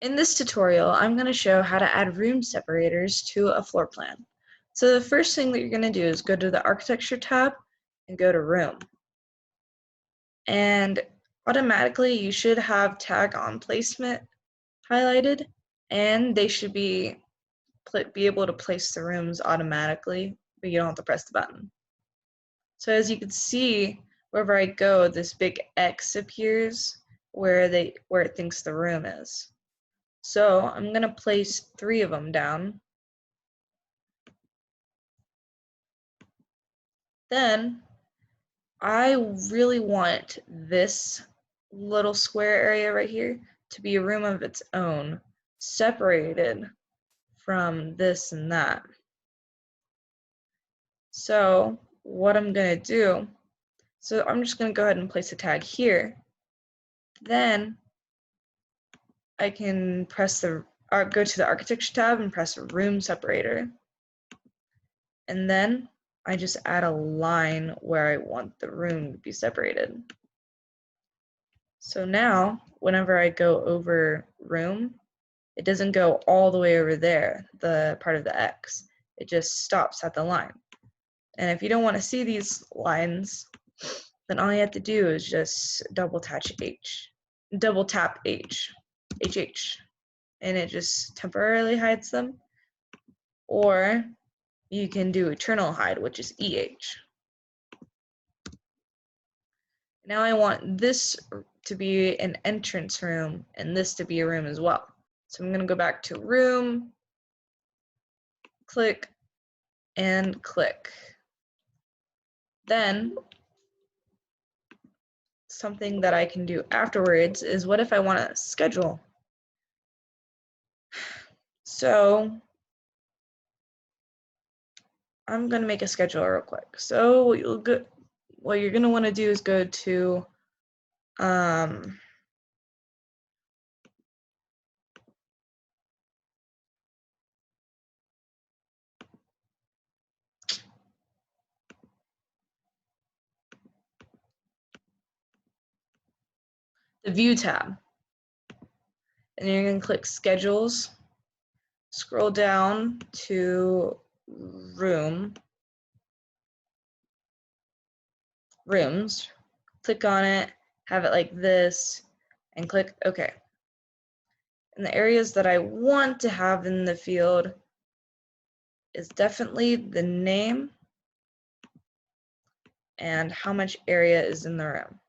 In this tutorial, I'm going to show how to add room separators to a floor plan. So the first thing that you're going to do is go to the Architecture tab and go to Room. And automatically you should have Tag on Placement highlighted, and they should be able to place the rooms automatically, but you don't have to press the button. So as you can see, wherever I go, this big X appears where it thinks the room is. So I'm going to place 3 of them down. Then I really want this little square area right here to be a room of its own, separated from this and that. So what I'm going to do, so I'm just going to go ahead and place a tag here. Then I can go to the Architecture tab and press Room Separator. And then I just add a line where I want the room to be separated. So now, whenever I go over room, it doesn't go all the way over there, the part of the X. It just stops at the line. And if you don't want to see these lines, then all you have to do is just double tap H, and it just temporarily hides them. Or you can do eternal hide, which is EH. Now I want this to be an entrance room and this to be a room as well. So I'm going to go back to Room, click, and click. Then something that I can do afterwards is, what if I want to schedule? So I'm going to make a schedule real quick. So what you're going to want to do is go to the View tab. And you're going to click Schedules, scroll down to Rooms, click on it, have it like this, and click OK. And the areas that I want to have in the field is definitely the name and how much area is in the room.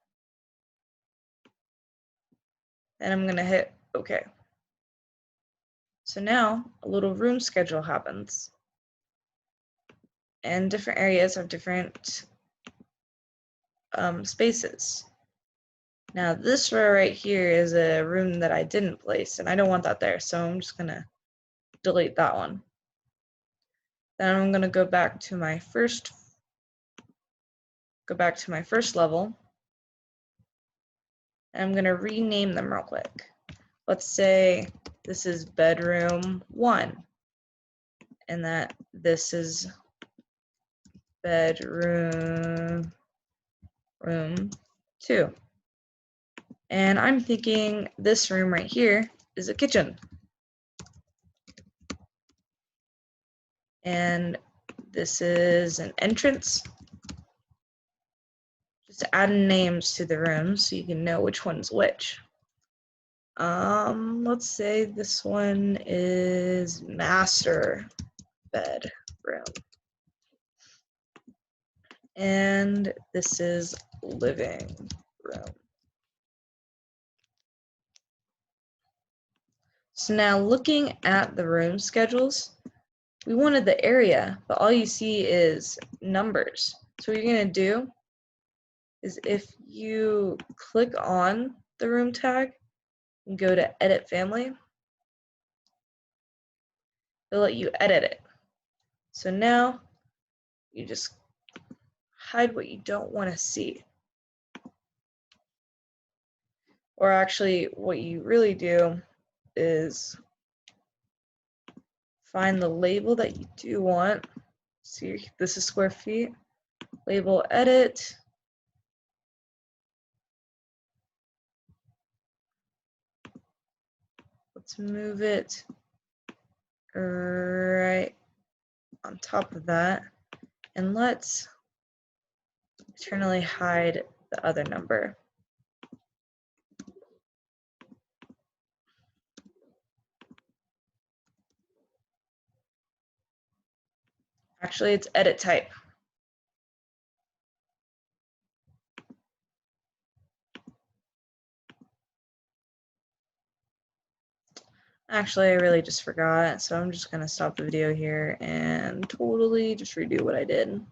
Then I'm going to hit OK. So now a little room schedule happens. And different areas have different spaces. Now this row right here is a room that I didn't place, and I don't want that there, so I'm just going to delete that one. Then I'm going to go back to my first level. And I'm going to rename them real quick. Let's say this is bedroom 1, and that this is bedroom 2. And I'm thinking this room right here is a kitchen. And this is an entrance. Just add names to the rooms so you can know which one's which. Let's say this one is master bedroom. And this is living room. So now looking at the room schedules, we wanted the area, but all you see is numbers. So what you're going to do is, if you click on the room tag and go to Edit Family, it'll let you edit it. So now you just hide what you don't want to see. Or actually, what you really do is find the label that you do want. See, this is square feet. Label edit. Let's move it right on top of that, and let's eternally hide the other number. Actually, it's edit type. Actually, I really just forgot, so I'm just going to stop the video here and totally just redo what I did.